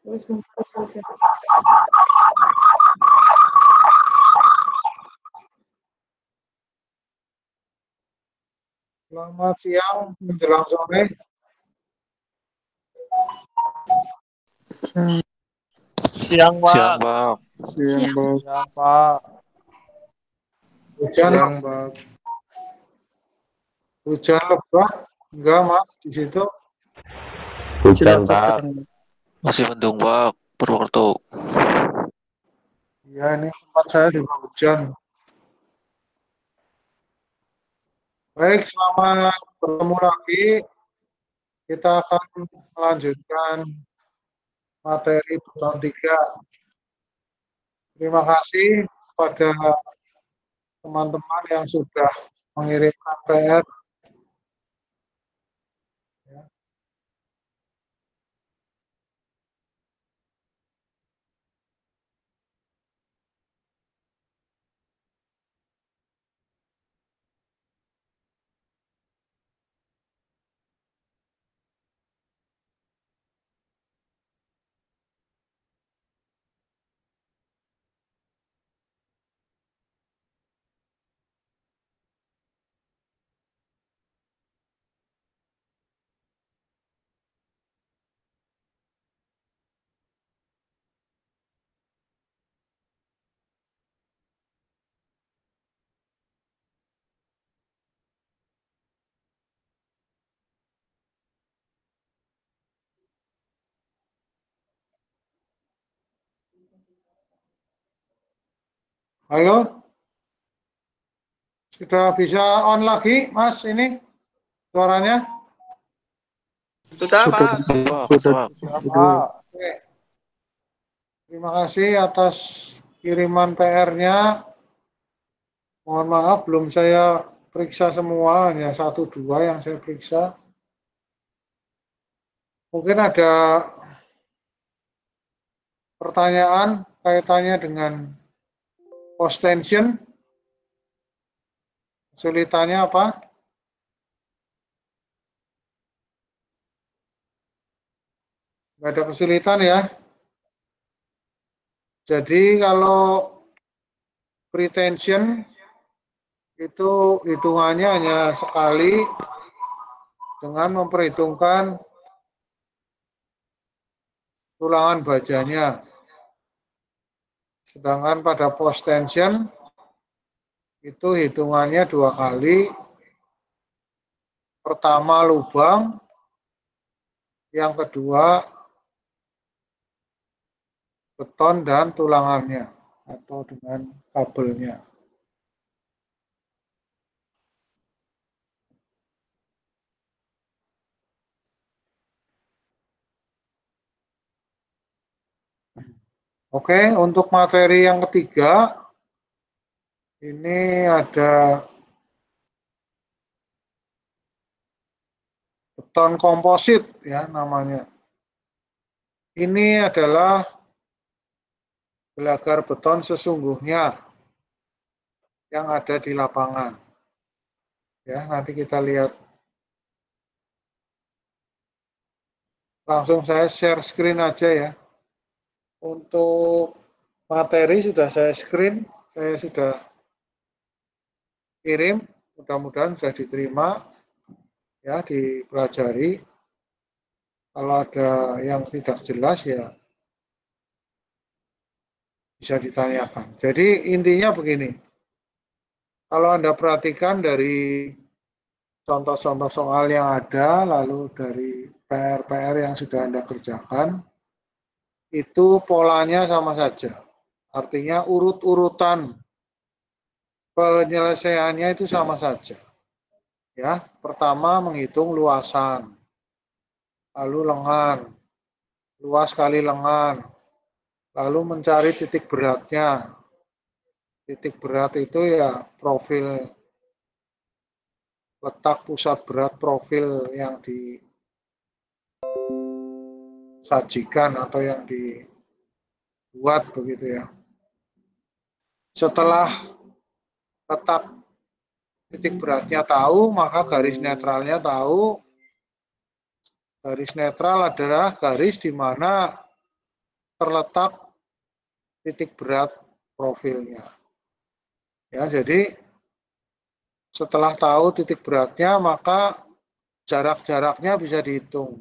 Terus buka saja. Selamat siang menjelang sore. Siang, Pak. Siang, Pak. Siang, Bang. Siang, Pak. Hujan, Siang, Bang. hujan lebat? Enggak, Mas, di situ. Hujan, Pak. Sedang. Masih mendung, Pak. Purwokerto. Ya, ini tempat saya juga hujan. Baik, selamat bertemu lagi. Kita akan melanjutkan materi beton 3. Terima kasih kepada teman-teman yang sudah mengirimkan PR. Halo? Sudah bisa on lagi, Mas, ini suaranya? Sudah, Pak. Sudah. Oke. Terima kasih atas kiriman PR-nya. Mohon maaf, belum saya periksa semua, hanya 1-2 yang saya periksa. Mungkin ada pertanyaan kaitannya dengan post tension. Kesulitannya apa? Nggak ada kesulitan ya. Jadi kalau pretension itu hitungannya hanya sekali dengan memperhitungkan tulangan bajanya. Sedangkan pada post tension itu hitungannya 2 kali. Pertama lubang, yang kedua beton dan tulangannya atau dengan kabelnya. Oke, untuk materi yang ketiga, ini ada beton komposit ya namanya. Ini adalah gelagar beton sesungguhnya yang ada di lapangan. Ya, nanti kita lihat. Langsung saya share screen aja ya. Untuk materi sudah saya screen, saya sudah kirim, mudah-mudahan sudah diterima, ya dipelajari. Kalau ada yang tidak jelas ya bisa ditanyakan. Jadi intinya begini, kalau Anda perhatikan dari contoh-contoh soal yang ada, lalu dari PR-PR yang sudah Anda kerjakan, itu polanya sama saja. Artinya urut-urutan penyelesaiannya itu sama saja. Ya, pertama menghitung luasan, lalu lengan, luas kali lengan, lalu mencari titik beratnya. Titik berat itu ya profil letak pusat berat profil yang disajikan atau yang dibuat begitu ya. Setelah letak titik beratnya tahu, maka garis netralnya tahu. Garis netral adalah garis di mana terletak titik berat profilnya. Ya, jadi setelah tahu titik beratnya, maka jarak-jaraknya bisa dihitung.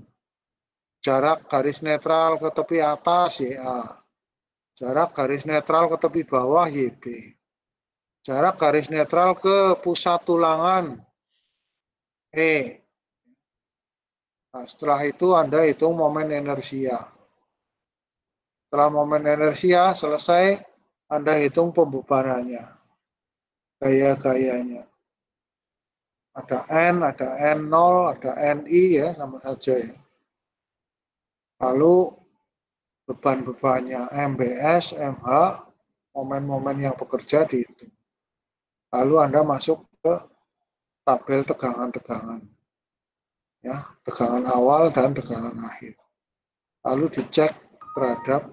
Jarak garis netral ke tepi atas YA. Jarak garis netral ke tepi bawah YB. Jarak garis netral ke pusat tulangan E. Nah, setelah itu Anda hitung momen inersia. Setelah momen inersia selesai, Anda hitung pembebanannya, gaya-gayanya. Ada N, ada N0, ada NI ya, sama saja ya. Lalu beban-bebannya MBS, MH, momen-momen yang bekerja dihitung. Lalu Anda masuk ke tabel tegangan-tegangan. Ya, tegangan awal dan tegangan akhir. Lalu dicek terhadap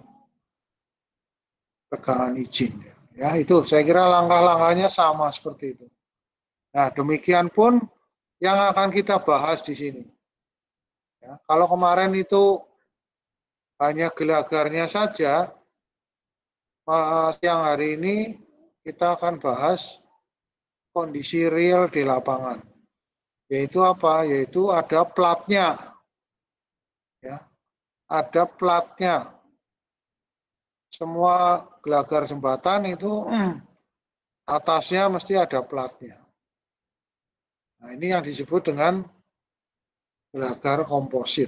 tegangan izin. Ya, itu saya kira langkah-langkahnya sama seperti itu. Nah, demikian pun yang akan kita bahas di sini. Ya, kalau kemarin itu hanya gelagarnya saja, siang hari ini kita akan bahas kondisi real di lapangan. Yaitu apa? Yaitu ada platnya. Ya, ada platnya. Semua gelagar jembatan itu atasnya mesti ada platnya. Nah, ini yang disebut dengan gelagar komposit.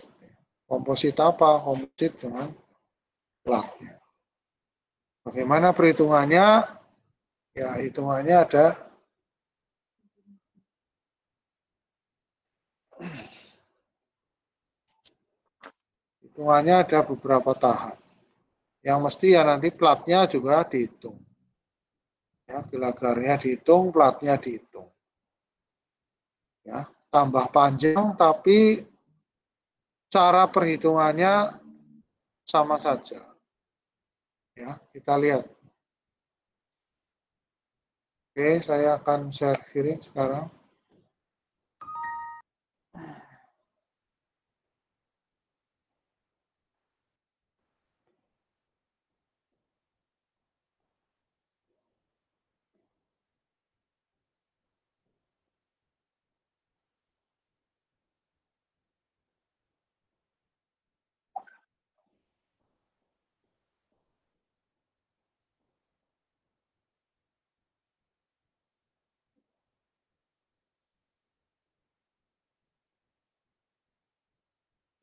Komposit apa? Komposit dengan platnya. Bagaimana perhitungannya? Ya, hitungannya ada beberapa tahap. Yang mesti ya nanti platnya juga dihitung. Ya, gelagarnya dihitung, platnya dihitung. Ya, tambah panjang tapi cara perhitungannya sama saja. Ya, kita lihat. Oke, saya akan share screen sekarang.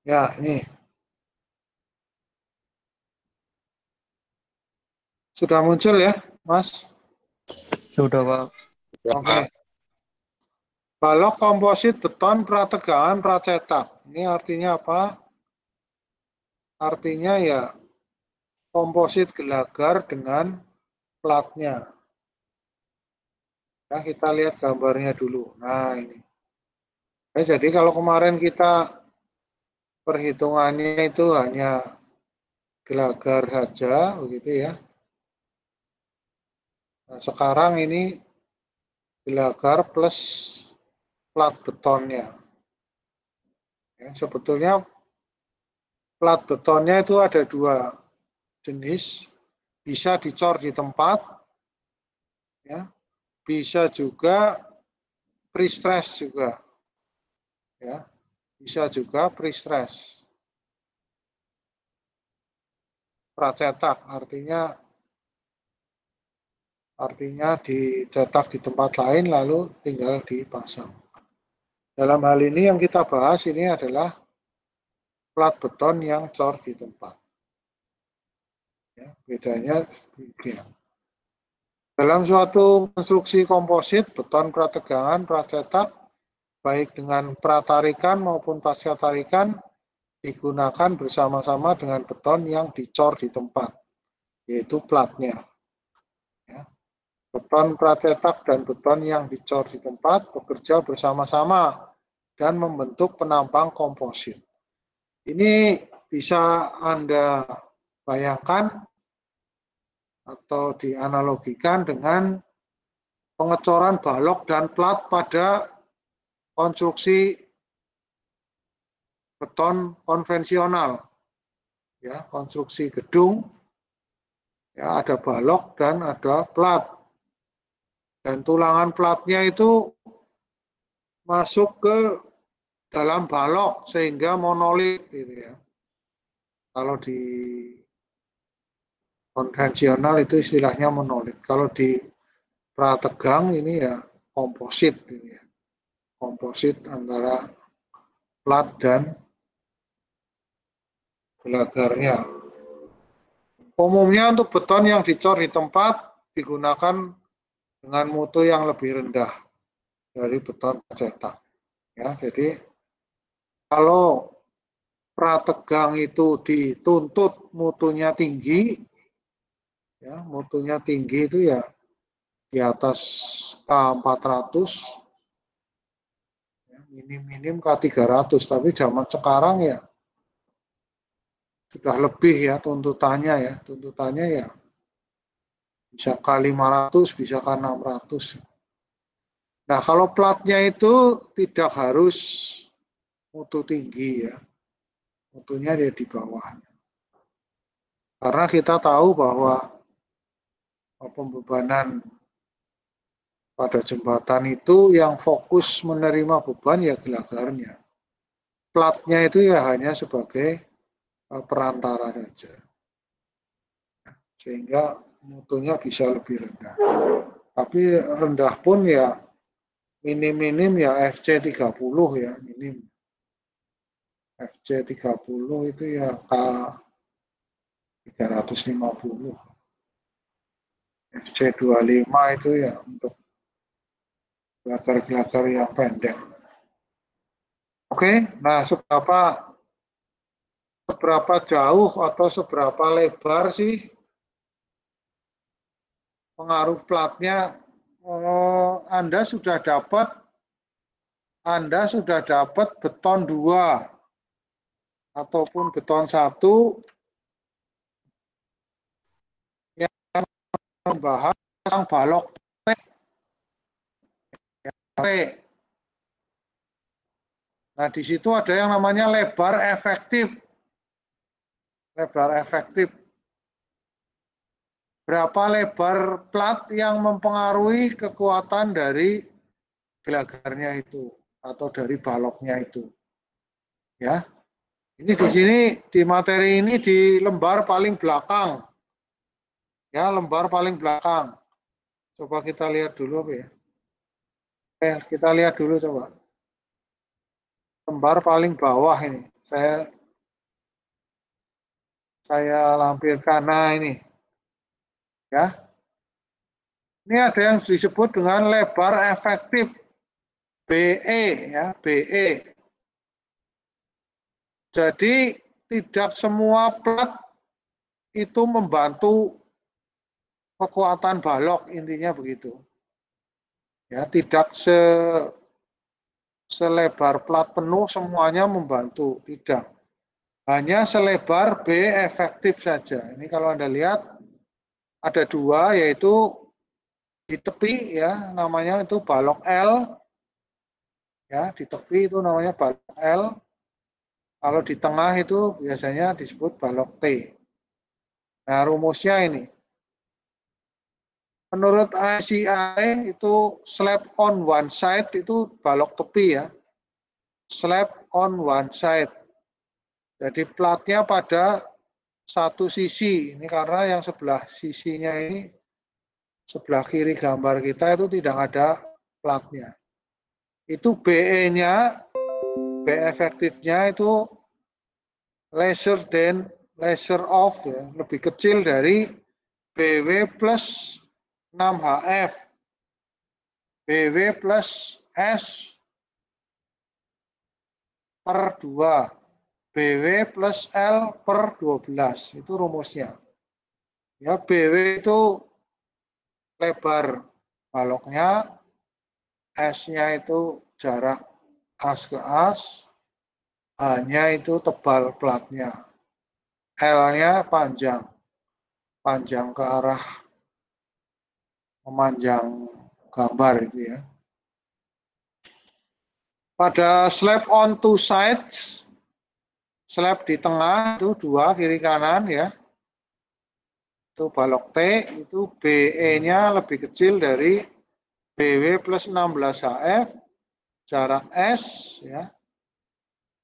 Ya, ini. Sudah muncul ya, Mas? Sudah, Pak. Oke. Balok komposit beton prategangan pracetak. Ini artinya apa? Artinya ya komposit gelagar dengan platnya. Nah, kita lihat gambarnya dulu. Nah, ini. Jadi kalau kemarin kita perhitungannya itu hanya gelagar saja, begitu ya. Nah, sekarang ini gelagar plus plat betonnya. Ya, sebetulnya plat betonnya itu ada dua jenis, bisa dicor di tempat, ya, bisa juga pre-stress juga, ya, bisa juga pre-stress. Pracetak artinya dicetak di tempat lain lalu tinggal dipasang. Dalam hal ini yang kita bahas ini adalah plat beton yang cor di tempat. Ya, bedanya demikian. Dalam suatu konstruksi komposit, beton prategangan, pracetak, baik dengan pratarikan maupun pasca tarikan, digunakan bersama-sama dengan beton yang dicor di tempat, yaitu platnya. Ya. Beton pracetak dan beton yang dicor di tempat bekerja bersama-sama dan membentuk penampang komposit. Ini bisa Anda bayangkan atau dianalogikan dengan pengecoran balok dan plat pada konstruksi beton konvensional. Ya, konstruksi gedung Ya, ada balok dan ada plat. Dan tulangan platnya itu masuk ke dalam balok sehingga monolit gitu ya. Kalau di konvensional itu istilahnya monolit. Kalau di prategang ini ya komposit gitu ya. Komposit antara plat dan gelagarnya. Umumnya untuk beton yang dicor di tempat digunakan dengan mutu yang lebih rendah dari beton cetak. Ya, jadi kalau prategang itu dituntut mutunya tinggi, ya mutunya tinggi itu ya di atas K400, ya, minim-minim K300, tapi zaman sekarang ya sudah lebih ya tuntutannya ya bisa K500, bisa K600. Nah, kalau platnya itu tidak harus mutu tinggi ya, mutunya dia di bawah. Karena kita tahu bahwa pembebanan pada jembatan itu yang fokus menerima beban ya gelagarnya. Platnya itu ya hanya sebagai perantara saja. Sehingga mutunya bisa lebih rendah. Tapi rendah pun ya minim-minim ya FC 30 ya minim. FC 30 itu ya K 350. FC 25 itu ya untuk gelagar-gelagar yang pendek. Oke, nah seberapa jauh atau seberapa lebar sih pengaruh platnya? Anda sudah dapat beton 2 ataupun beton 1 yang membahas tentang balok T. Nah, di situ ada yang namanya lebar efektif. Lebar efektif. Berapa lebar plat yang mempengaruhi kekuatan dari gelagarnya itu atau dari baloknya itu. Ya. Ini di sini di materi ini di lembar paling belakang. Ya, lembar paling belakang. Coba kita lihat dulu ya. Kita lihat dulu coba. Lembar paling bawah ini. Saya lampirkan. Nah, ini. Ya. Ini ada yang disebut dengan lebar efektif BE ya, BE. Jadi tidak semua plat itu membantu kekuatan balok, intinya begitu. Ya, tidak selebar plat penuh semuanya membantu, tidak. Hanya selebar B efektif saja. Ini kalau Anda lihat ada 2, yaitu di tepi ya namanya itu balok L. Ya, di tepi itu namanya balok L. Kalau di tengah itu biasanya disebut balok T. Nah, rumusnya ini. Menurut ICI itu slab on one side itu balok tepi ya. Slab on one side. Jadi platnya pada satu sisi. Ini karena yang sebelah sisinya ini, sebelah kiri gambar kita itu tidak ada platnya. Itu BE-nya, B efektifnya itu lesser of ya, lebih kecil dari BW plus 6HF, BW plus S per 2, BW plus L per 12, itu rumusnya. Ya, BW itu lebar baloknya, S-nya itu jarak as ke as, H-nya itu tebal platnya, L-nya panjang ke arah memanjang gambar itu ya. Pada slab on two sides, slab di tengah itu 2 kiri kanan ya. itu balok T, itu BE-nya lebih kecil dari BW plus 16HF, jarak S, ya,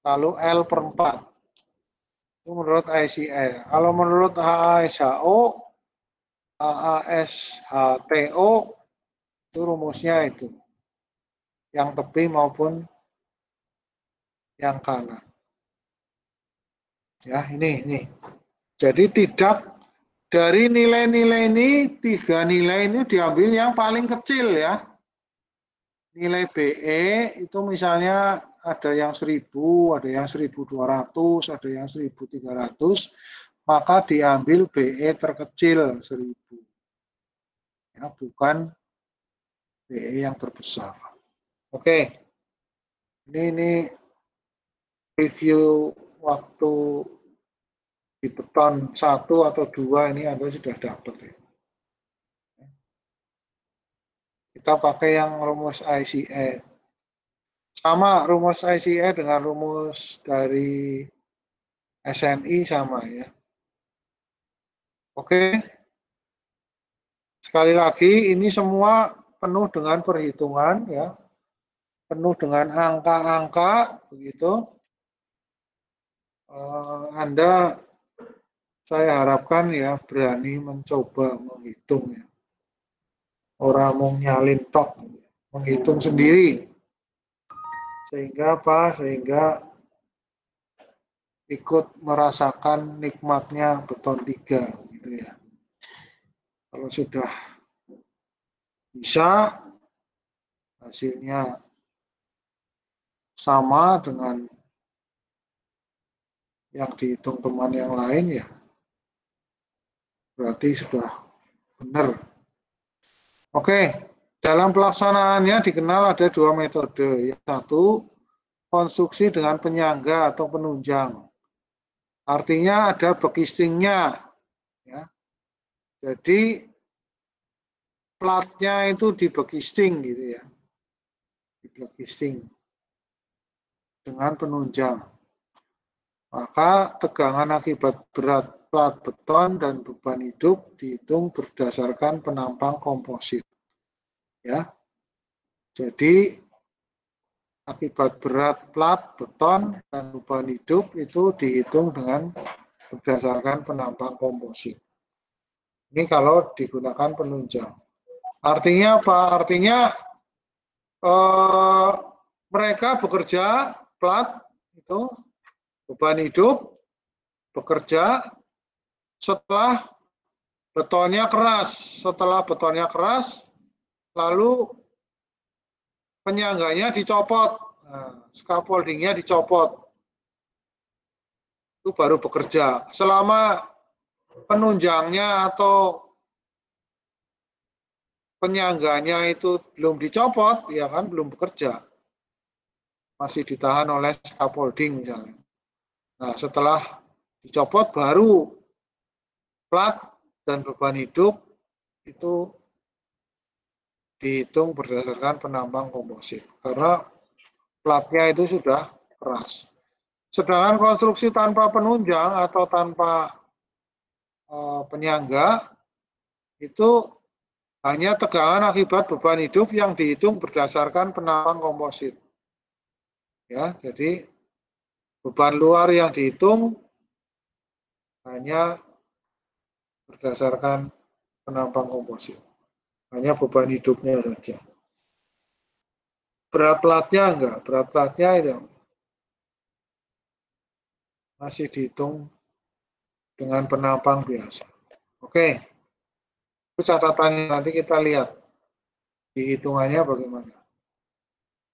lalu L per 4. Itu menurut ICE. Kalau menurut HASHO, HASHTO, itu rumusnya itu. Yang tepi maupun yang kanan. Ya, ini. Jadi tidak dari nilai-nilai ini, 3 nilai ini diambil yang paling kecil ya. Nilai BE itu misalnya ada yang 1000, ada yang 1200, ada yang 1300, maka diambil BE terkecil 1000. Ya, bukan BE yang terbesar. Oke. Ini review waktu di beton 1 atau 2 ini Anda sudah dapat ya. Kita pakai yang rumus ICE. Sama rumus ICE dengan rumus dari SNI sama ya. Oke. Sekali lagi ini semua penuh dengan perhitungan ya. Penuh dengan angka-angka begitu. Anda saya harapkan ya berani mencoba menghitung ya. Orang mau nyalin tok, menghitung sendiri. Sehingga apa? Sehingga ikut merasakan nikmatnya beton 3 gitu ya. Kalau sudah bisa hasilnya sama dengan yang dihitung teman yang lain ya berarti sudah benar. Oke, dalam pelaksanaannya dikenal ada 2 metode. Yang satu, konstruksi dengan penyangga atau penunjang. Artinya ada backcastingnya. Ya. Jadi platnya itu di backcasting gitu ya. Di backcasting dengan penunjang. Maka tegangan akibat berat plat beton dan beban hidup dihitung berdasarkan penampang komposit. Ya. Jadi akibat berat plat beton dan beban hidup itu dihitung dengan berdasarkan penampang komposit. Ini kalau digunakan penunjang. Artinya apa? Artinya mereka bekerja plat itu beban hidup bekerja setelah betonnya keras. Setelah betonnya keras, lalu penyangganya dicopot, scaffoldingnya dicopot, itu baru bekerja. Selama penunjangnya atau penyangganya itu belum dicopot, ya kan belum bekerja, masih ditahan oleh scaffolding misalnya. Nah setelah dicopot baru plat dan beban hidup itu dihitung berdasarkan penampang komposit karena platnya itu sudah keras. Sedangkan konstruksi tanpa penunjang atau tanpa penyangga itu hanya tegangan akibat beban hidup yang dihitung berdasarkan penampang komposit. Ya, jadi beban luar yang dihitung hanya berdasarkan penampang komposit. Hanya beban hidupnya saja. Berat platnya enggak, berat platnya itu masih dihitung dengan penampang biasa. Oke, itu catatannya nanti kita lihat dihitungannya bagaimana.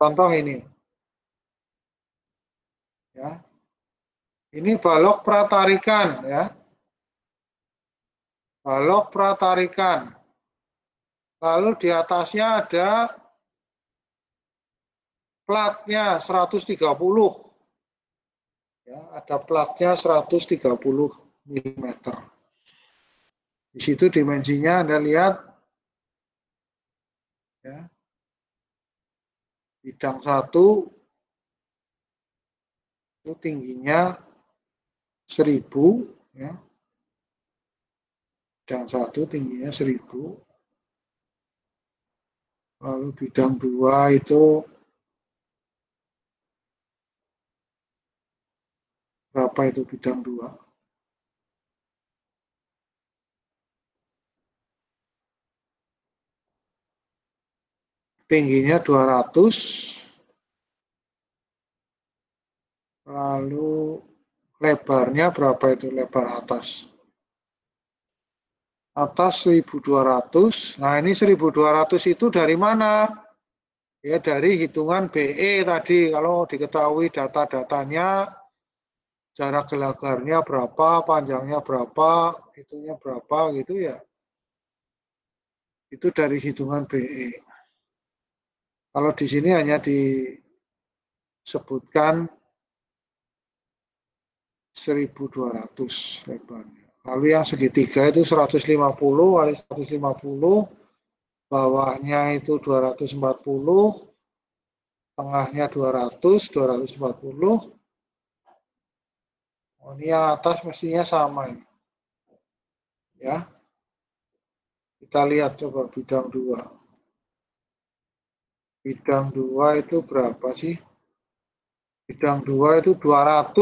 Contoh ini, ya, ini balok pratarikan, ya, balok pratarikan. Lalu di atasnya ada platnya 130. Ya, ada platnya 130 mm. Di situ dimensinya Anda lihat ya. Bidang 1 itu tingginya 1000 ya. Bidang 1 tingginya 1000. Lalu bidang 2 itu berapa itu bidang 2? Tingginya 200. Lalu lebarnya berapa itu lebar atas? Atas 1200. Nah, ini 1200 itu dari mana? Ya, dari hitungan BE tadi. Kalau diketahui data-datanya, jarak gelagarnya berapa, panjangnya berapa, itunya berapa gitu ya. Itu dari hitungan BE. Kalau di sini hanya disebutkan 1200 lebarnya. Lalu yang segitiga itu 150 kali 150, bawahnya itu 240, tengahnya 200, 240. Oh, ini yang atas mestinya sama ini. Ya. Kita lihat coba bidang 2. Bidang 2 itu berapa sih? Bidang 2 itu 200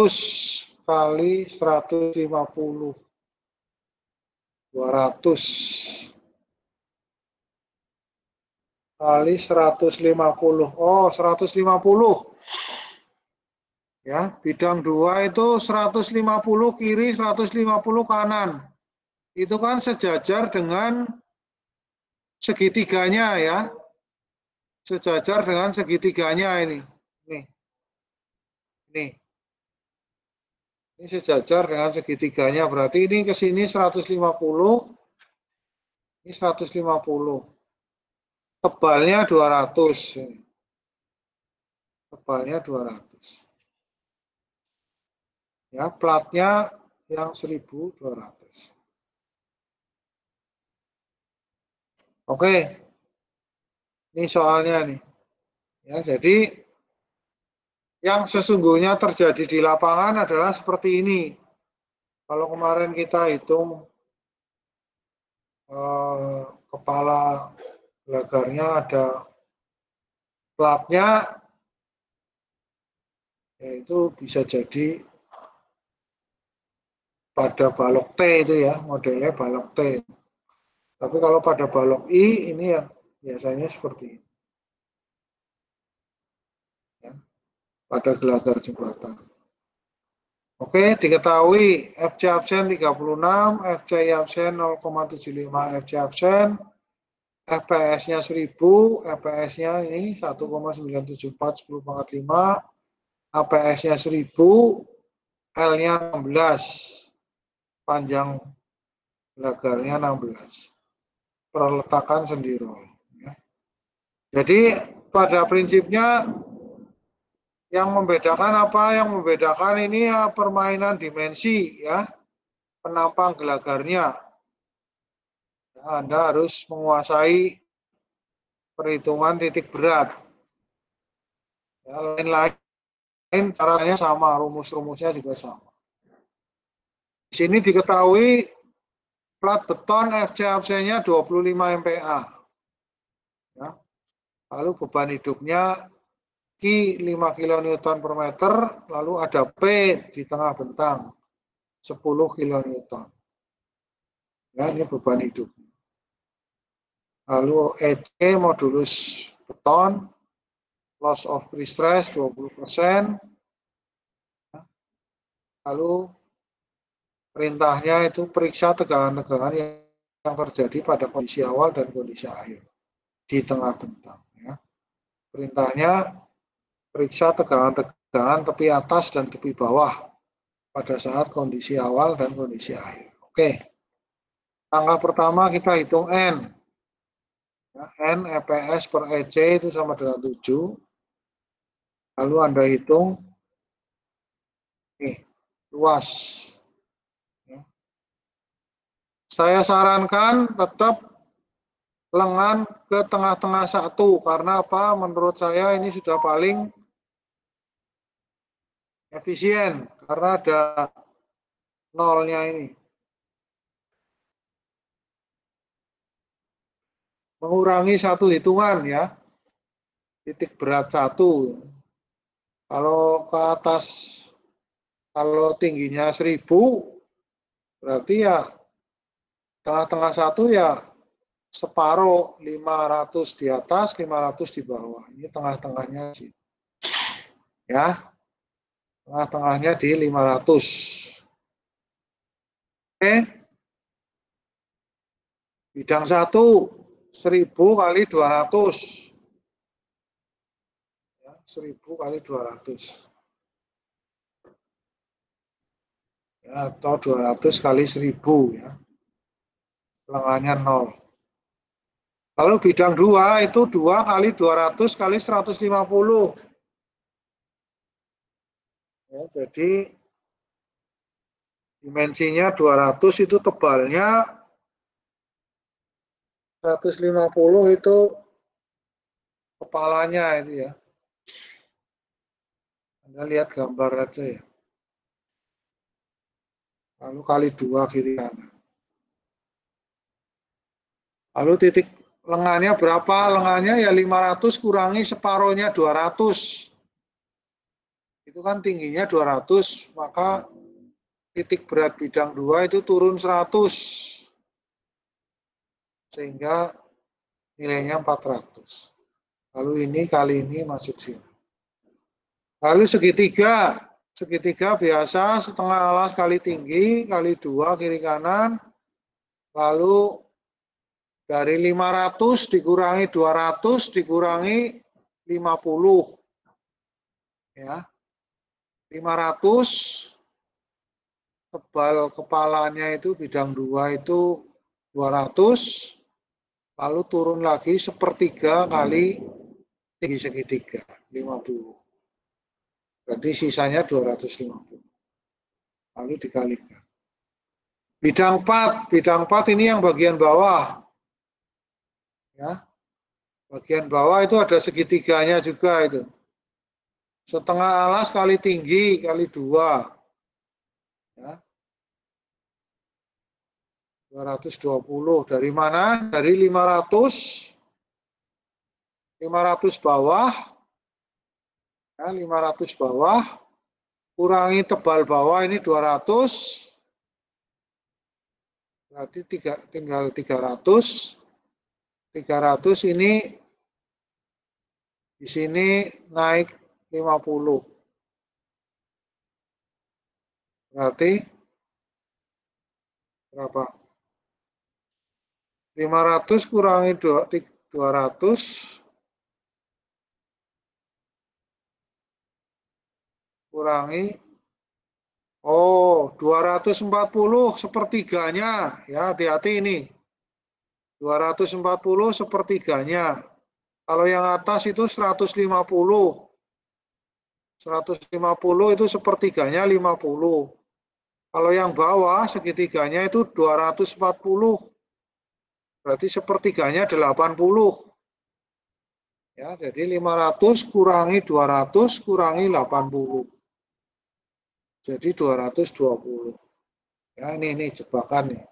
kali 150. 200 kali 150. Oh, 150. Ya, bidang 2 itu 150 kiri, 150 kanan. Itu kan sejajar dengan segitiganya ya. Sejajar dengan segitiganya ini. Nih. Nih. Ini sejajar dengan segitiganya. Berarti ini ke sini 150. Ini 150. Tebalnya 200. Tebalnya 200. Ya, platnya yang 1200. Oke. Ini soalnya nih. Ya, jadi yang sesungguhnya terjadi di lapangan adalah seperti ini. Kalau kemarin kita hitung kepala gelagarnya ada platnya, yaitu bisa jadi pada balok T itu ya, modelnya balok T. Tapi kalau pada balok I ini yang biasanya seperti ini. Ya, pada gelagar jembatan. Oke, diketahui FC absen 36, FCI absen 0,75 FC absen, FPS-nya 1000, FPS-nya ini 1,974 10 pangkat 5, APS-nya 1000, L-nya 16, panjang gelagarnya 16. Perletakan sendirol. Ya. Jadi pada prinsipnya yang membedakan apa? Yang membedakan ini ya permainan dimensi ya, penampang gelagarnya. Ya, Anda harus menguasai perhitungan titik berat. Ya, lain-lain caranya sama, rumus-rumusnya juga sama. Di sini diketahui plat beton FC absennya 25 MPa. Ya. Lalu beban hidupnya Q 5 kN per meter, lalu ada P di tengah bentang 10 kN. Ya, ini beban hidup. Lalu EC modulus beton, loss of pre-stress 20%. Lalu perintahnya itu periksa tegangan-tegangan yang terjadi pada kondisi awal dan kondisi akhir di tengah bentang. Ya. Perintahnya periksa tegangan-tegangan tepi atas dan tepi bawah pada saat kondisi awal dan kondisi akhir. Oke. Langkah pertama kita hitung N. Ya, N EPS per EC itu sama dengan 7. Lalu Anda hitung luas. Ya. Saya sarankan tetap lengan ke tengah-tengah satu. Karena apa? Menurut saya ini sudah paling efisien karena ada nolnya ini. mengurangi satu hitungan ya. Titik berat 1. Kalau ke atas, kalau tingginya 1000, berarti ya tengah-tengah 1 ya separuh, 500 di atas, 500 di bawah. Ini tengah-tengahnya sih. Ya, tengah-tengahnya di 500. Oke. Bidang 1, 1000 kali 200. Ya, 1000 kali 200. Ya, atau 200 kali 1000 ya. Lengannya 0. Lalu bidang 2 itu 2 kali 200 kali 150. Ya, jadi dimensinya 200 itu tebalnya, 150 itu kepalanya itu ya. Anda lihat gambar aja ya. Lalu kali 2 kiri kanan. Lalu titik lengannya berapa? Lengannya ya 500 kurangi separohnya 200. Itu kan tingginya 200, maka titik berat bidang 2 itu turun 100. Sehingga nilainya 400. Lalu ini kali ini masuk sini. Lalu segitiga. Segitiga biasa setengah alas kali tinggi kali 2 kiri kanan. Lalu dari 500 dikurangi 200 dikurangi 50. Ya. 500 tebal kepalanya itu bidang 2 itu 200. Lalu turun lagi sepertiga kali tinggi segitiga 50. Berarti sisanya 250. Lalu dikalikan. Bidang 4 ini yang bagian bawah. Ya. Bagian bawah itu ada segitiganya juga itu. Setengah alas kali tinggi kali 2. Ya. 220. Dari mana? Dari 500. 500 bawah. Ya, 500 bawah. Kurangi tebal bawah ini 200. Berarti tinggal 300. 300 ini di sini naik 50. Berarti berapa? 500 kurangi 200 kurangi 240 sepertiganya ya, hati-hati ini. 240 sepertiganya. Kalau yang atas itu 150. 150 itu sepertiganya 50. Kalau yang bawah segitiganya itu 240. Berarti sepertiganya 80. Ya, jadi 500 kurangi 200 kurangi 80. Jadi 220. Ya, ini jebakan nih.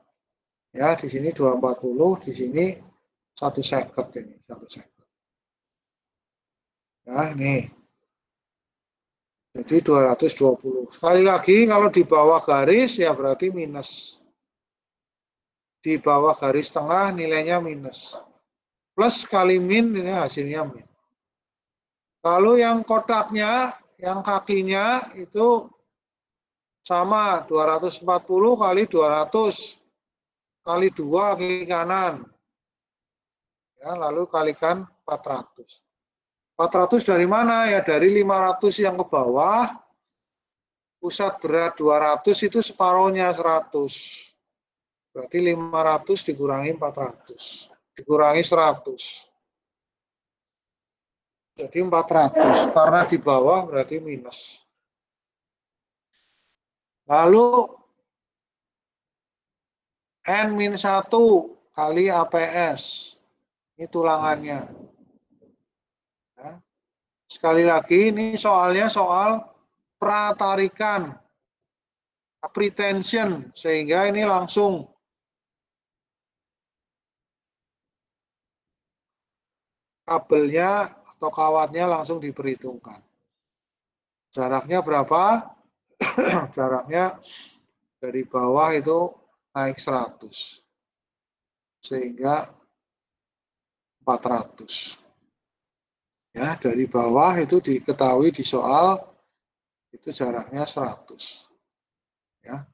Ya, di sini 240, di sini 150 ini, 150. Nah, ini. Jadi 220. Sekali lagi kalau di bawah garis ya berarti minus. Di bawah garis tengah nilainya minus. Plus kali min ini hasilnya min. Lalu yang kotaknya, yang kakinya itu sama 240 kali 200 kali 2 kiri kanan. Ya, lalu kalikan 400. 400 dari mana? Ya dari 500 yang ke bawah. Pusat berat 200 itu separuhnya 100. Berarti 500 dikurangi 400. Dikurangi 100. Jadi 400. Karena di bawah berarti minus. Lalu N-1 kali APS. Ini tulangannya. Ya. Sekali lagi ini soalnya soal pratarikan. Pretension. Sehingga ini langsung kabelnya atau kawatnya langsung diperhitungkan. Jaraknya berapa? Jaraknya dari bawah itu naik 100. Sehingga 400. Ya, dari bawah itu diketahui di soal itu jaraknya 100. Ya.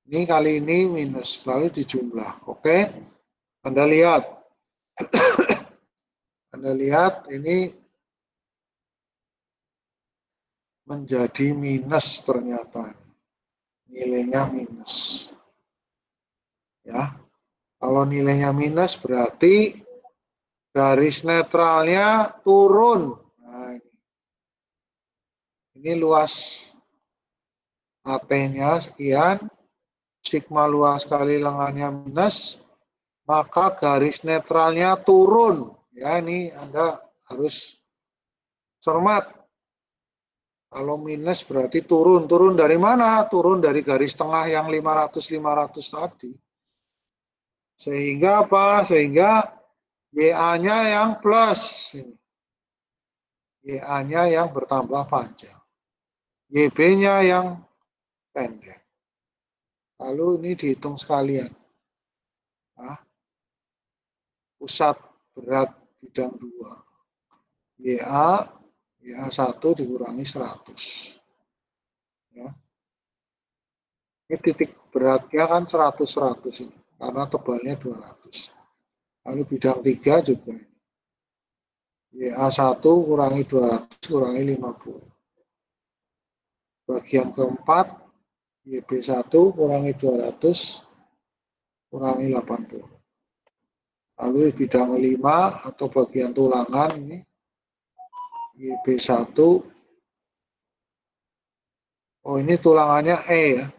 Ini kali ini minus, lalu dijumlah. Oke. Anda lihat. Anda lihat ini menjadi minus ternyata. Nilainya minus. Ya. Kalau nilainya minus berarti garis netralnya turun. Nah, ini luas AP-nya sekian, sigma luas kali lengannya minus, maka garis netralnya turun. Ya, ini Anda harus cermat. Kalau minus berarti turun. Turun dari mana? Turun dari garis tengah yang 500-500 tadi. Sehingga apa? Sehingga YA-nya yang plus. YA-nya yang bertambah panjang. YB-nya yang pendek. Lalu ini dihitung sekalian. Nah, pusat berat bidang 2. YA1 dikurangi 100. Ya. Ini titik beratnya kan 100-100 ini. Karena tebalnya 200. Lalu bidang 3 juga. YA1 kurangi 200 kurangi 50. Bagian keempat, YB1 kurangi 200 kurangi 80. Lalu bidang 5 atau bagian tulangan ini, YB1. Oh, ini tulangannya E ya.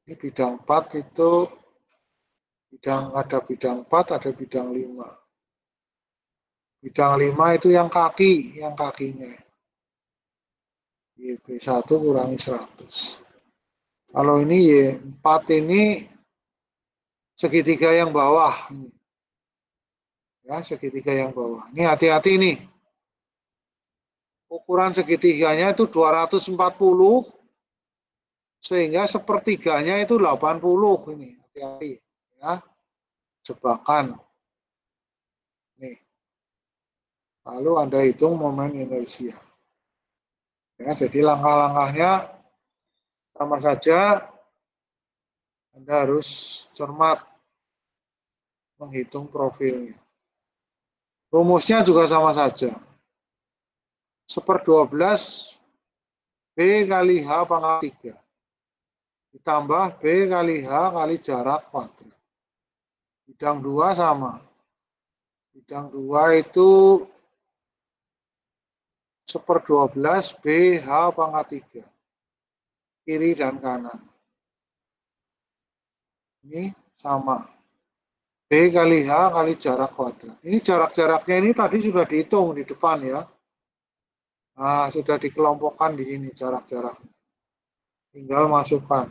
Ini bidang 4 itu, ada bidang 4, ada bidang 5. Bidang 5 itu yang kakinya. YB1 kurangi 100. Kalau ini Y4 ini segitiga yang bawah. Ya, segitiga yang bawah. Ini hati-hati nih. Ukuran segitiganya itu 240, sehingga sepertiganya itu 80. Ini hati-hati. Ya, jebakan. Nih. Lalu Anda hitung momen inersia. Ya, jadi langkah-langkahnya sama saja. Anda harus cermat menghitung profilnya. Rumusnya juga sama saja. 1/12 B kali H pangkat 3. Ditambah B kali H kali jarak kuadrat. Bidang 2 sama. Bidang 2 itu 1/12 B H pangkat 3. Kiri dan kanan. Ini sama. B kali H kali jarak kuadrat. Ini jarak-jaraknya ini tadi sudah dihitung di depan ya. Nah, sudah dikelompokkan di sini jarak-jaraknya. Tinggal masukkan.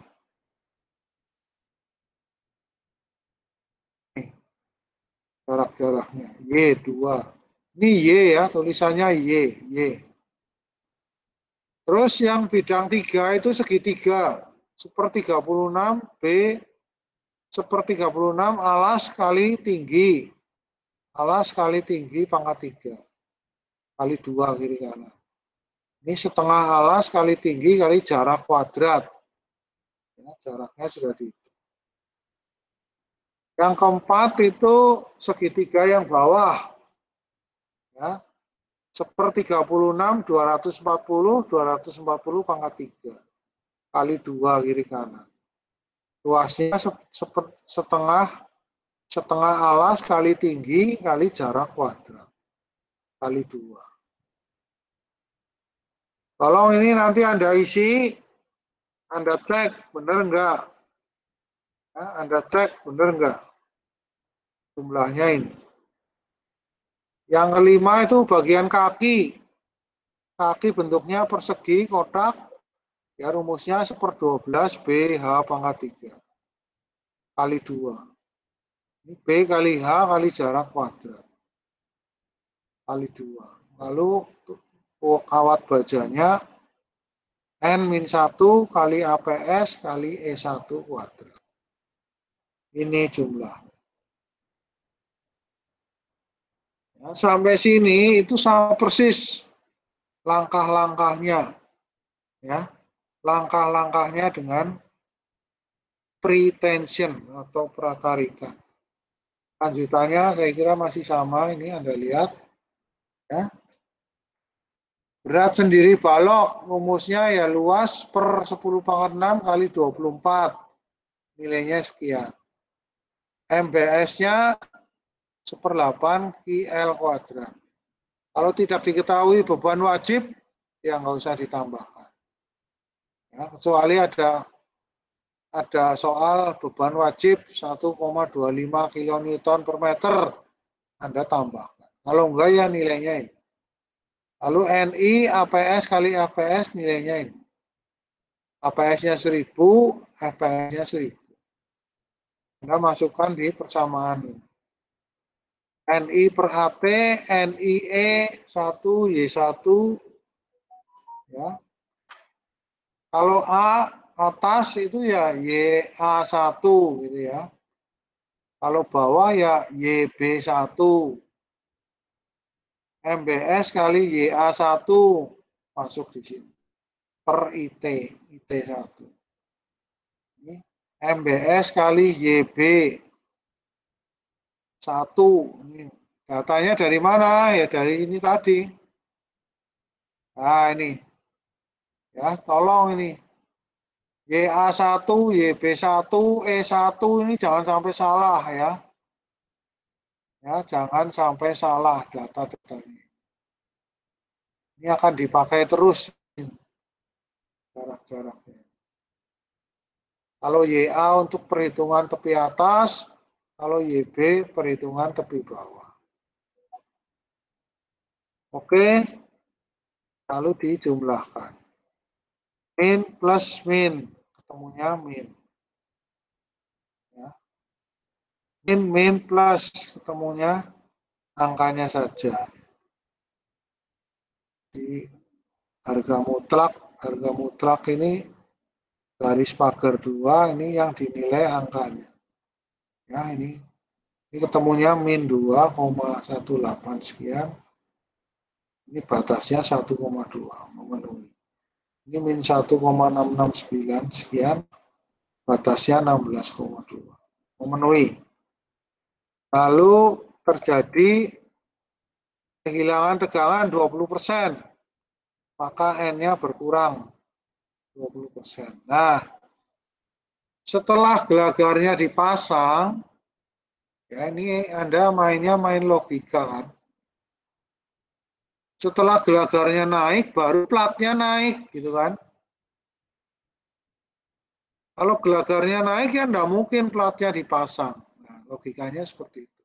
Nih, jarak-jaraknya. Y2. Ini Y ya, tulisannya Y. Terus yang bidang 3 itu segitiga. 1/36 B 1/36 alas kali tinggi. Alas kali tinggi pangkat 3. Kali 2 kiri kanan. Ini setengah alas kali tinggi kali jarak kuadrat. Ya, jaraknya sudah dihitung. Yang keempat itu segitiga yang bawah. Ya. 1/36 240 pangkat 3 kali 2 kiri kanan. Luasnya setengah alas kali tinggi kali jarak kuadrat kali 2. Tolong ini nanti Anda isi, Anda cek benar enggak? Ya, Anda cek benar enggak jumlahnya ini. Yang kelima itu bagian kaki. Kaki bentuknya persegi, kotak. Ya, rumusnya 1/12 B H pangkat 3 kali 2. Ini B kali H kali jarak kuadrat. kali 2. Lalu kawat bajanya N-1 kali APS kali E1 kuadrat. Ini jumlah. Nah, sampai sini itu sama persis langkah-langkahnya. Ya, langkah-langkahnya dengan pretension atau pratarikan. Lanjutannya saya kira masih sama, ini Anda lihat. Ya. Berat sendiri balok, rumusnya ya luas per 10 pangkat 6 kali 24. Nilainya sekian. MBS-nya 1/8 QL kuadrat. Kalau tidak diketahui beban wajib, ya nggak usah ditambahkan. Ya, kecuali ada soal beban wajib 1,25 kN per meter, Anda tambahkan. Kalau enggak ya nilainya ini. Lalu NI APS kali APS nilainya ini. APS-nya 1000, APS-nya 1000. Anda masukkan di persamaan ini. NI per AP, NIE 1, Y1, ya. Kalau A atas itu ya YA1 gitu ya. Kalau bawah ya YB1. MBS kali YA1 masuk di sini. Per IT, IT1. Ini MBS kali YB1. Ini datanya dari mana? Ya dari ini tadi. Nah ini. Ya, tolong ini. YA1, YB1, E1 ini jangan sampai salah ya. Ya, jangan sampai salah data-datanya. Ini akan dipakai terus jarak-jaraknya. Kalau YA untuk perhitungan tepi atas, kalau YB perhitungan tepi bawah. Oke, lalu dijumlahkan. Min plus min, ketemunya min. Ya. Min plus, ketemunya angkanya saja. Di harga mutlak ini garis pagar 2 ini yang dinilai angkanya. Ya, ini ketemunya min 2,18 sekian. Ini batasnya 1,2 memenuhi. Ini min 1,669 sekian, batasnya 16,2 memenuhi. Lalu terjadi kehilangan tegangan 20%, maka N-nya berkurang 20%. Nah, setelah gelagarnya dipasang, ya ini Anda mainnya main logika kan. Setelah gelagarnya naik, baru platnya naik, gitu kan. Kalau gelagarnya naik, ya enggak mungkin platnya dipasang. Nah, logikanya seperti itu.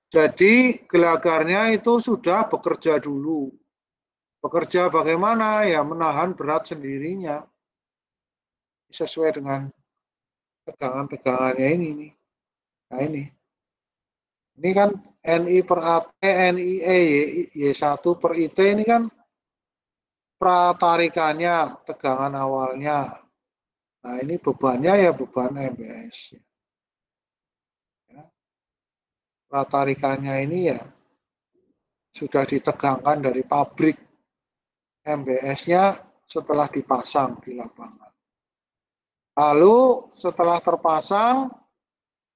Jadi, gelagarnya itu sudah bekerja dulu. Bekerja bagaimana? Ya, menahan berat sendirinya. Sesuai dengan tegangan-tegangannya ini nih. Nah, ini. Ini kan NI per AT, NIE, Y1 per IT ini kan pratarikannya, tegangan awalnya. Nah, ini bebannya ya beban MBS. Ya. Pratarikannya ini ya sudah ditegangkan dari pabrik. MBS-nya setelah dipasang di lapangan. Lalu setelah terpasang,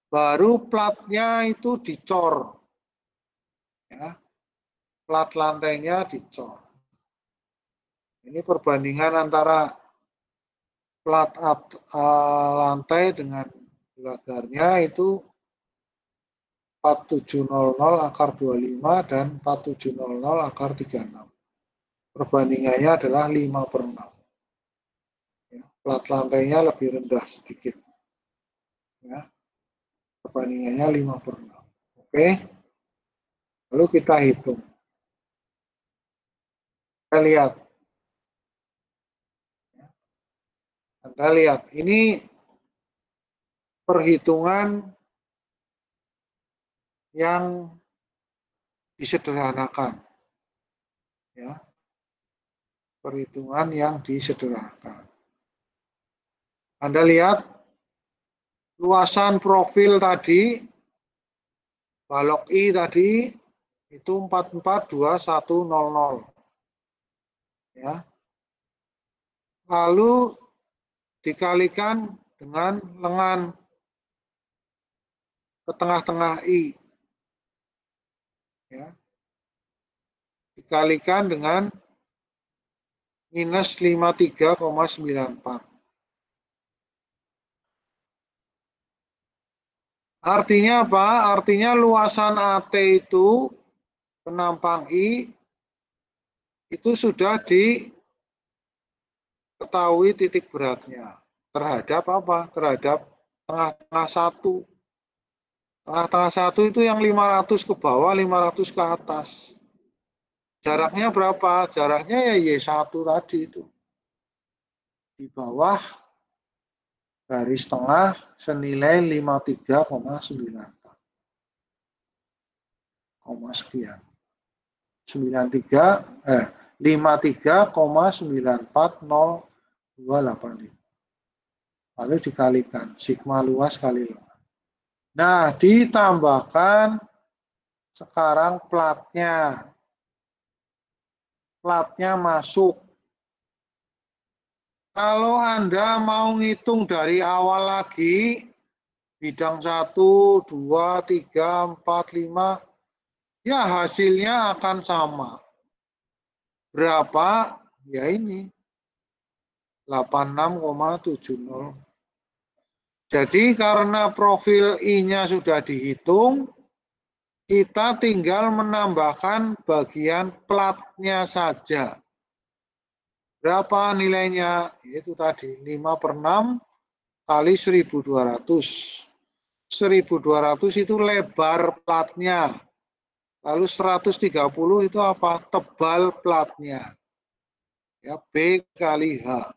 baru platnya itu dicor. Ya. Plat lantainya dicor. Ini perbandingan antara plat lantai dengan gelagarnya itu 4700 akar 25 dan 4700 akar 36. Perbandingannya adalah 5/6. Ya, plat lantainya lebih rendah sedikit. Ya, perbandingannya 5/6. Oke. Lalu kita hitung. Kita lihat. Anda lihat, ini perhitungan yang disederhanakan. Ya. Perhitungan yang disederhanakan. Anda lihat luasan profil tadi, balok I tadi itu 442100. Ya. Lalu dikalikan dengan lengan ke tengah-tengah I. Ya. Dikalikan dengan minus 53,94. Artinya apa? Artinya luasan AT itu penampang I itu sudah diketahui titik beratnya. Terhadap apa? Terhadap tengah-tengah satu. Tengah-tengah satu itu yang 500 ke bawah, 500 ke atas. Jaraknya berapa? Jaraknya ya Y1 tadi itu. Di bawah garis tengah senilai 53,94. Sekian. 53,94028. Lalu dikalikan sigma luas kali lengan. Nah, ditambahkan sekarang platnya. Platnya masuk. Kalau Anda mau ngitung dari awal lagi, bidang 1, 2, 3, 4, 5, ya hasilnya akan sama. Berapa? Ya ini. 86,70. Jadi karena profil I-nya sudah dihitung, kita tinggal menambahkan bagian platnya saja. Berapa nilainya? Itu tadi 5/6 kali 1200. 1200 itu lebar platnya. Lalu 130 itu apa? Tebal platnya. Ya, B kali H.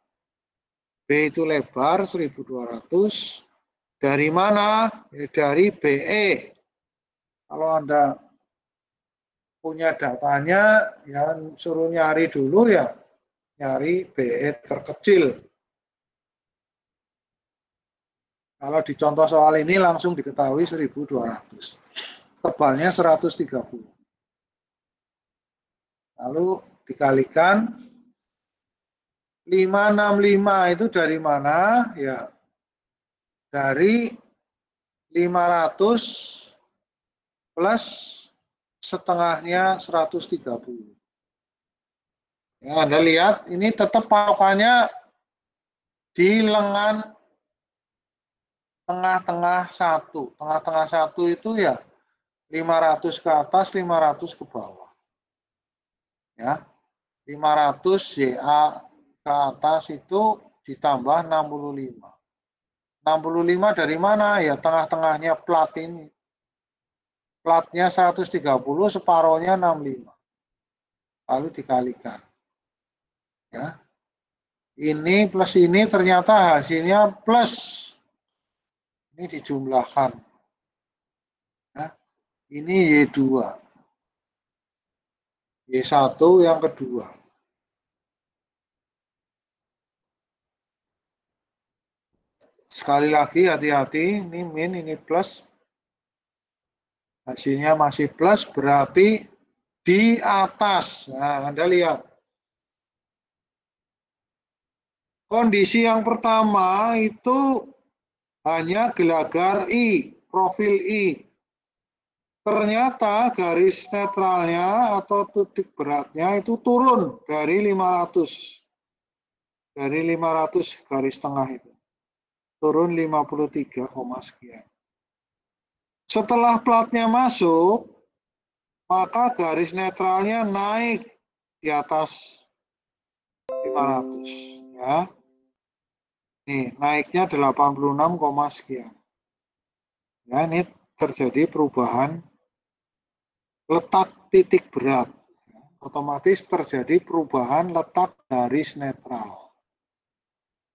B itu lebar 1200. Dari mana? Ya, dari BE. Kalau Anda punya datanya, ya suruh nyari dulu ya. Nyari BE terkecil. Kalau di contoh soal ini langsung diketahui 1200. Tebalnya 130. Lalu dikalikan 565 itu dari mana? Ya, dari 500 plus setengahnya 130. Ya, Anda lihat ini tetap patokannya di lengan tengah-tengah satu. Tengah-tengah satu itu ya 500 ke atas, 500 ke bawah. Ya. 500 YA ke atas itu ditambah 65. 65 dari mana? Ya tengah-tengahnya plat ini. Platnya 130, separohnya 65. Lalu dikalikan. Ya. Ini plus ini ternyata hasilnya plus. Ini dijumlahkan. Ya. Ini Y2. Y1 yang kedua. Sekali lagi hati-hati, ini min, ini plus. Hasilnya masih plus, berarti di atas. Nah, Anda lihat. Kondisi yang pertama itu hanya gelagar I, profil I. Ternyata garis netralnya atau titik beratnya itu turun dari 500. Dari 500 garis tengah itu. Turun 53, sekian. Setelah platnya masuk, maka garis netralnya naik di atas 500. Ya. Nih, naiknya 86, sekian. Ya, ini terjadi perubahan letak titik berat. Otomatis terjadi perubahan letak garis netral.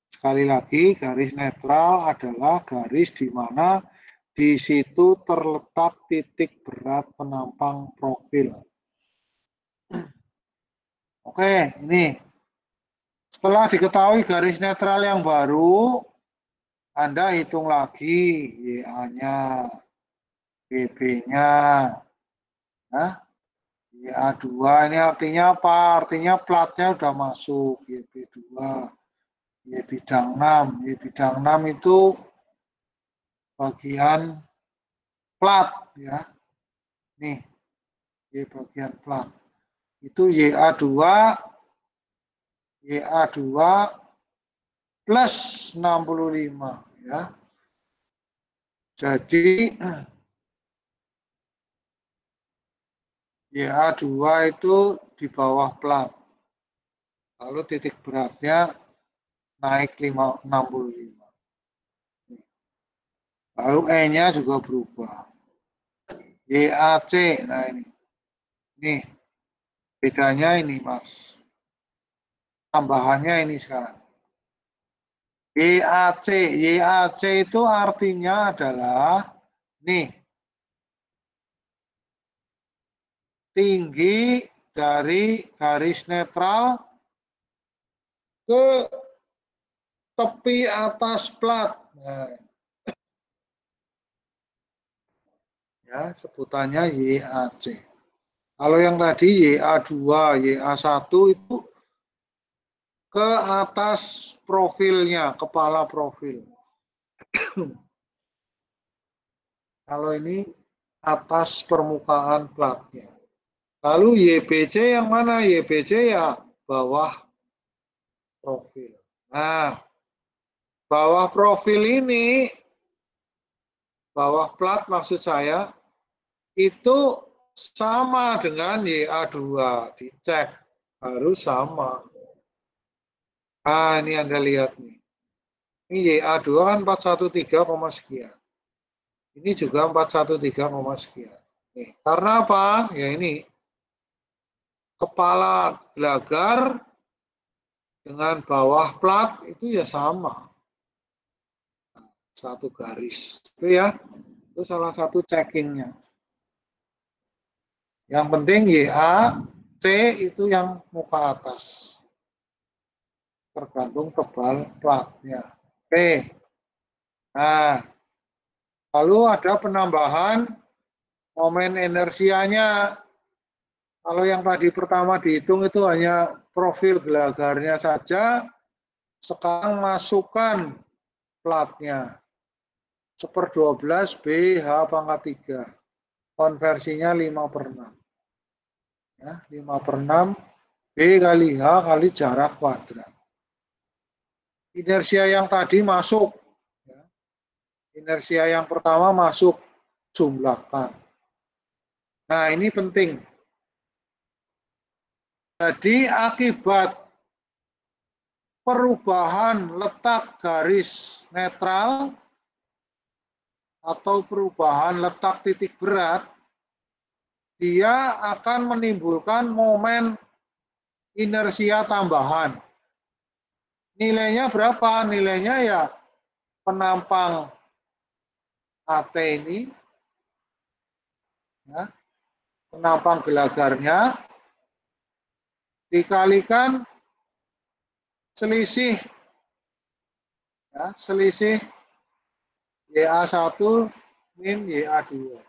Sekali lagi, garis netral adalah garis di mana Di situ terletak titik berat penampang profil. Oke, ini. Setelah diketahui garis netral yang baru, Anda hitung lagi YA-nya, BB-nya. Nah, YA2 ini artinya apa? Artinya platnya sudah masuk. YB2, Y bidang 6. Y bidang 6 itu bagian plat ya. Nih, Y bagian plat. Itu YA2 plus 65 ya. Jadi YA2 itu di bawah plat. Lalu titik beratnya naik 65. Lalu E-nya juga berubah. YAC, nah ini. Nih, bedanya ini Mas. Tambahannya ini sekarang. YAC itu artinya adalah, nih, tinggi dari garis netral ke tepi atas plat. Nah, ya, sebutannya YAC. Kalau yang tadi YA2, YA1 itu ke atas profilnya, kepala profil. Kalau ini atas permukaan platnya. Lalu YBC yang mana? YBC ya bawah profil. Nah, bawah profil ini, bawah plat maksud saya, itu sama dengan YA2. Dicek, harus sama. Nah, ini Anda lihat nih. Ini YA2 kan 413, sekian. Ini juga 413, sekian. Nih, karena apa? Ya ini. Kepala gelagar dengan bawah plat itu ya sama. Satu garis. Itu ya. Itu salah satu checkingnya. Yang penting YA, C itu yang muka atas. Tergantung tebal platnya. Oke. Nah, lalu ada penambahan momen inersianya. Kalau yang tadi pertama dihitung itu hanya profil gelagarnya saja, sekarang masukkan platnya. 1/12 BH pangkat 3. Konversinya 5/6. Ya, 5/6 B kali H kali jarak kuadrat. Inersia yang tadi masuk. Ya. Inersia yang pertama masuk, jumlahkan. Nah, ini penting. Jadi akibat perubahan letak garis netral atau perubahan letak titik berat, dia akan menimbulkan momen inersia tambahan. Nilainya berapa? Nilainya ya penampang AT ini, ya, penampang gelagarnya, dikalikan selisih, ya, selisih YA1 min YA2.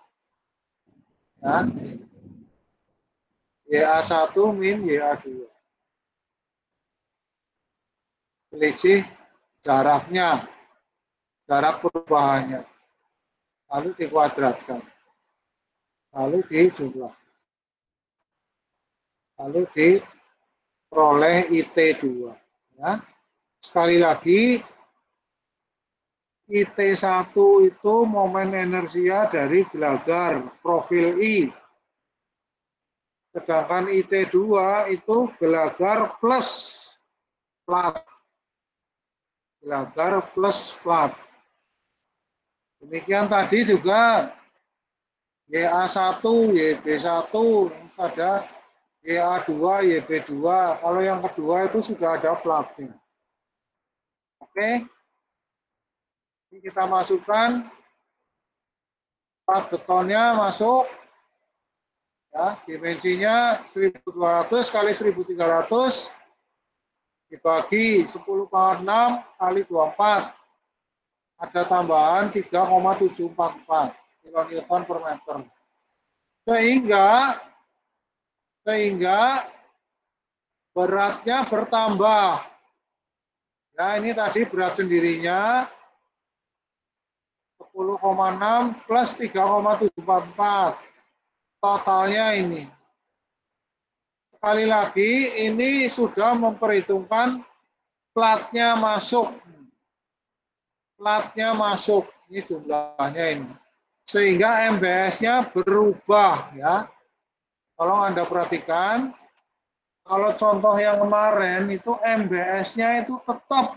Ya. YA1 min YA2. Selisih jaraknya, jarak perubahannya. Lalu dikuadratkan. Lalu dijumlah. Lalu diperoleh IT2. Ya. Sekali lagi, IT1 itu momen inersia dari gelagar profil I. Sedangkan IT2 itu gelagar plus plat. Gelagar plus plat. Demikian tadi juga YA1, YB1, ada YA2, YB2. Kalau yang kedua itu sudah ada platnya. Oke. Ini kita masukkan plat betonnya masuk, ya, dimensinya 1200 kali 1300 dibagi 10 × 6 kali 24. Ada tambahan 3,744 kN per meter. Sehingga beratnya bertambah. Ya, ini tadi berat sendirinya 10,6 plus 3,744. Totalnya ini. Sekali lagi, ini sudah memperhitungkan platnya masuk. Platnya masuk. Ini jumlahnya ini. Sehingga MBS-nya berubah, ya. Tolong Anda perhatikan, kalau contoh yang kemarin itu MBS-nya itu tetap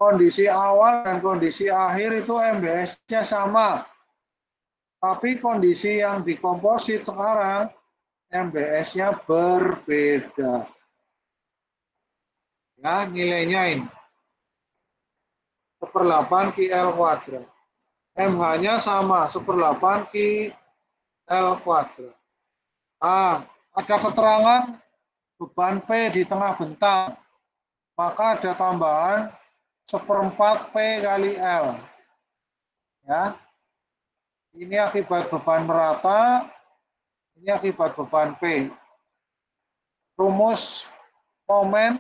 kondisi awal dan kondisi akhir itu MBS-nya sama. Tapi kondisi yang di komposit sekarang MBS-nya berbeda. Ya, nilainya ini. 1/8 KL kuadrat. MH-nya sama, 1/8 KL kuadrat. Ah, ada keterangan beban P di tengah bentang. Maka ada tambahan 1/4 P kali L. Ya. Ini akibat beban merata, ini akibat beban P. Rumus momen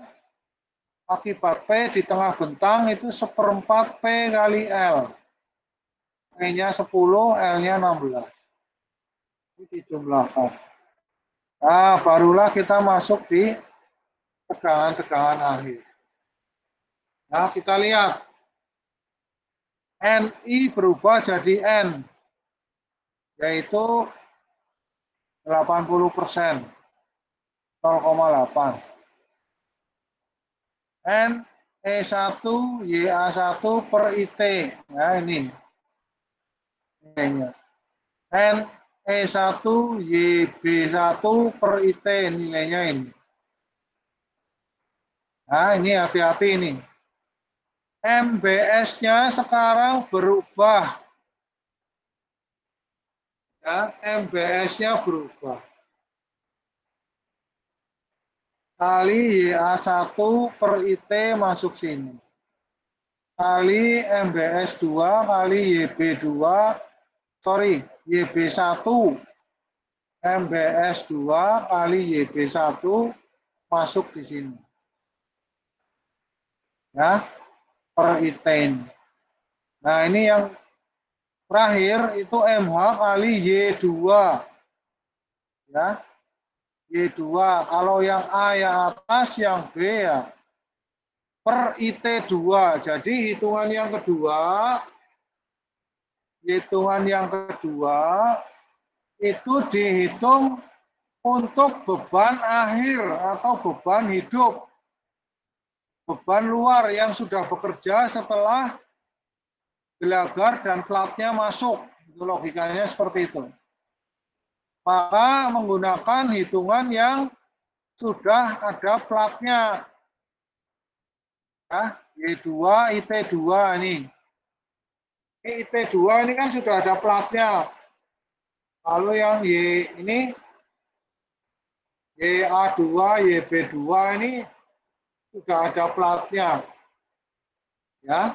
akibat P di tengah bentang itu 1/4 P kali L. P-nya 10, L-nya 16. Ini dijumlahkan. Nah, barulah kita masuk di tegangan-tegangan akhir. Nah, kita lihat. NI berubah jadi N, yaitu 80%, 0,8. N E1 YA1 per IT. Nah, ini. Nilainya. N E1 YB1 per IT nilainya ini. Nah, ini hati-hati ini. MBS-nya sekarang berubah. Ya, MBS-nya berubah. Kali YA1 per IT masuk sini. Kali MBS 2 kali YB2, sorry, YB1. MBS 2 kali YB1 masuk di sini. Ya, per IT. Nah, ini yang terakhir itu MH kali Y2. Ya. Y2. Kalau yang A ya atas, yang B ya per IT2. Jadi hitungan yang kedua itu dihitung untuk beban akhir atau beban hidup. Beban luar yang sudah bekerja setelah gelagar dan platnya masuk. Itu logikanya seperti itu. Maka menggunakan hitungan yang sudah ada platnya. Ya, Y2, IT2 ini. Ini IT2 ini kan sudah ada platnya. Lalu yang Y ini, YA2, YB2 ini sudah ada platnya. Ya.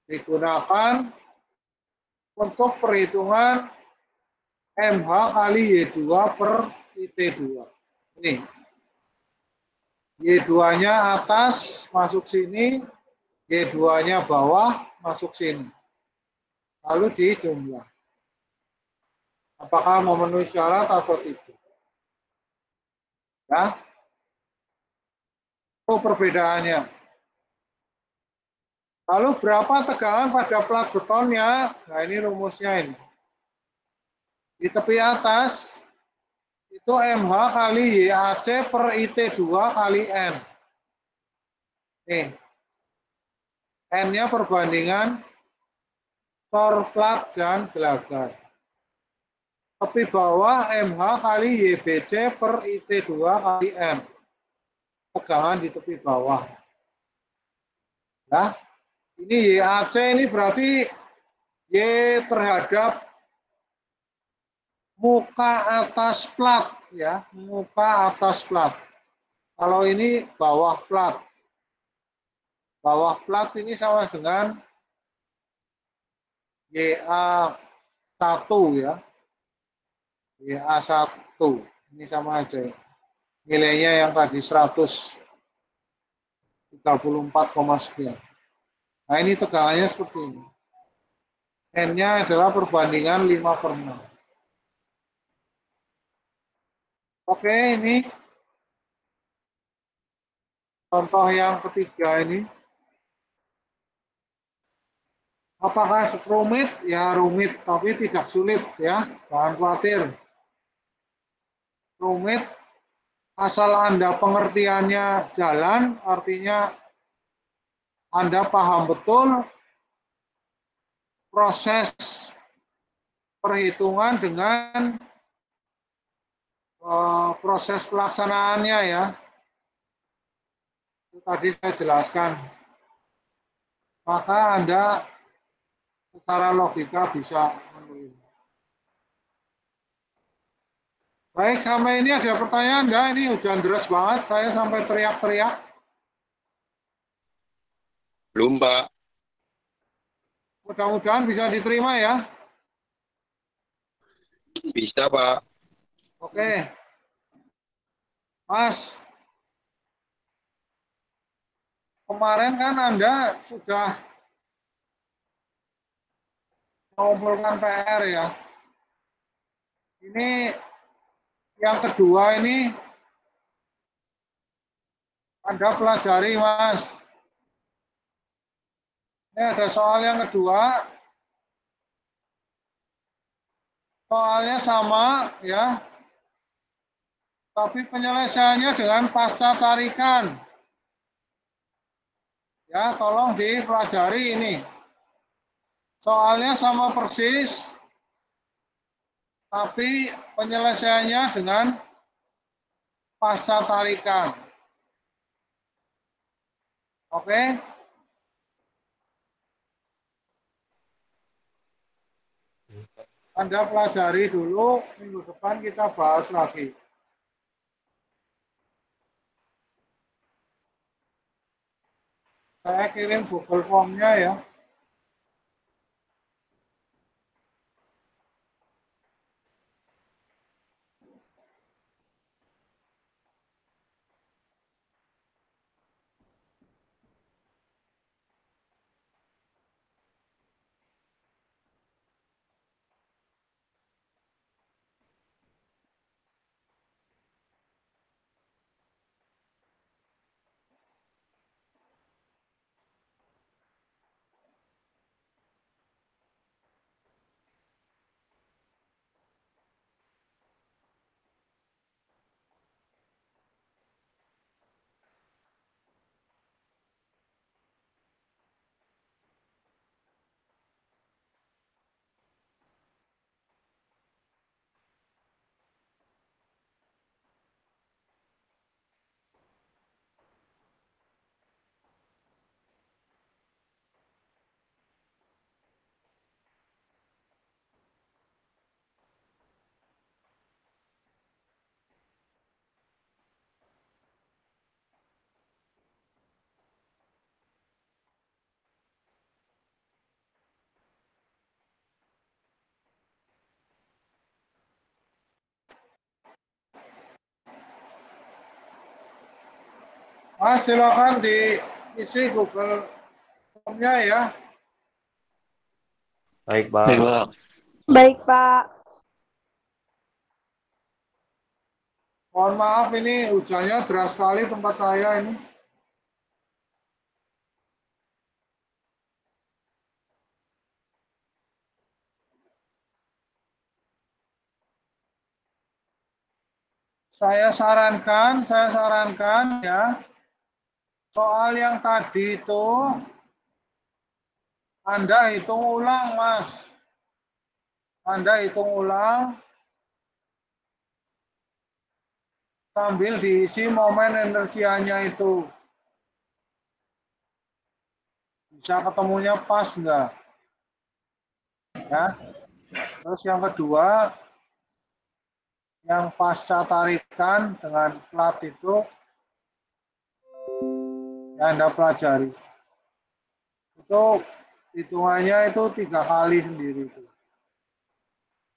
Digunakan untuk perhitungan MH kali Y2 per IT2. Ini. Y2-nya atas masuk sini, Y2-nya bawah masuk sini. Lalu dijumlah. Apakah memenuhi syarat atau tidak? Ya. Itu perbedaannya. Lalu berapa tegangan pada plat betonnya? Nah, ini rumusnya ini. Di tepi atas itu MH kali YAC per IT2 kali N. Nih. N-nya perbandingan tor plat dan gelagar. Tepi bawah MH kali YBC per IT2 kali N. Tegangan di tepi bawah. Nah, ini YAC ini berarti Y terhadap muka atas plat, ya, muka atas plat. Kalau ini bawah plat. Bawah plat ini sama dengan YA1 ya. YA1. Ini sama aja. Nilainya yang tadi 134, sekian. Nah, ini tegangannya seperti ini. N-nya adalah perbandingan 5/6. Oke, ini contoh yang ketiga ini. Apakah rumit? Ya rumit, tapi tidak sulit ya. Jangan khawatir. Rumit asal Anda pengertiannya jalan, artinya Anda paham betul proses perhitungan dengan proses pelaksanaannya ya. Itu tadi saya jelaskan. Maka Anda secara logika bisa menulis. Baik, sampai ini ada pertanyaan enggak? Ini hujan deras banget, saya sampai teriak-teriak. Belum, Pak. Mudah-mudahan bisa diterima ya. Bisa, Pak. Oke. Mas, kemarin kan Anda sudah mengumpulkan PR ya. Ini yang kedua ini Anda pelajari, Mas. Ini ada soal yang kedua. Soalnya sama ya. Tapi penyelesaiannya dengan pasca tarikan. Ya, tolong dipelajari ini. Soalnya sama persis, tapi penyelesaiannya dengan pasca tarikan. Oke? Anda pelajari dulu, minggu depan kita bahas lagi. Saya kirim Google Form-nya ya. Mas, silakan diisi Google Form-nya ya. Baik, Pak. Baik, Pak. Baik, Pak. Mohon maaf ini hujannya deras sekali tempat saya ini. Saya sarankan ya, soal yang tadi itu Anda hitung ulang, Mas. Anda hitung ulang sambil diisi momen inersianya itu. Bisa ketemunya pas enggak? Ya. Terus yang kedua, yang pasca tarikan dengan plat itu yang Anda pelajari. Itu hitungannya itu 3 kali sendiri itu.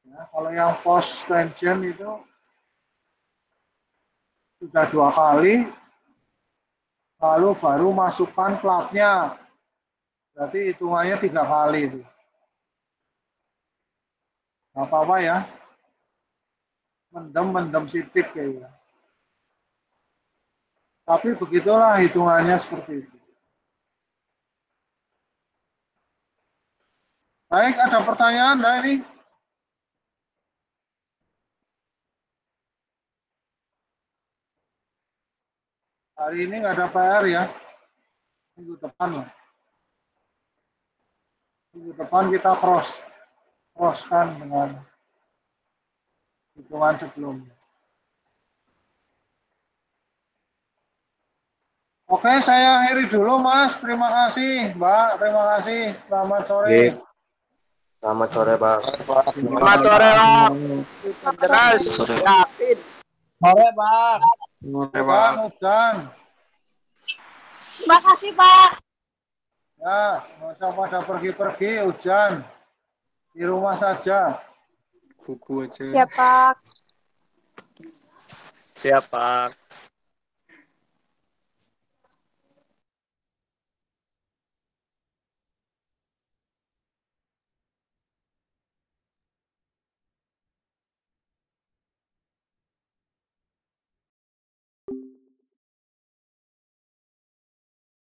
Ya, kalau yang post tension itu sudah 2 kali, lalu baru masukkan platnya. Berarti hitungannya 3 kali itu. Nggak apa-apa ya. Mendem sidik kayaknya. Tapi begitulah hitungannya seperti itu. Baik, ada pertanyaan enggak ini? Hari ini nggak ada PR ya. Minggu depan lah. Minggu depan kita crosskan dengan hitungan sebelumnya. Oke, saya akhiri dulu, Mas. Terima kasih, Mbak. Terima kasih. Selamat sore. Selamat sore, Bang. Selamat sore, Bang. Jelas, yakin. Sore, Bang. Bang, hujan. Terima kasih, Pak. Ya, nggak usah pada pergi-pergi, hujan. Di rumah saja. Buku aja. Siap, Pak. Siap, Pak.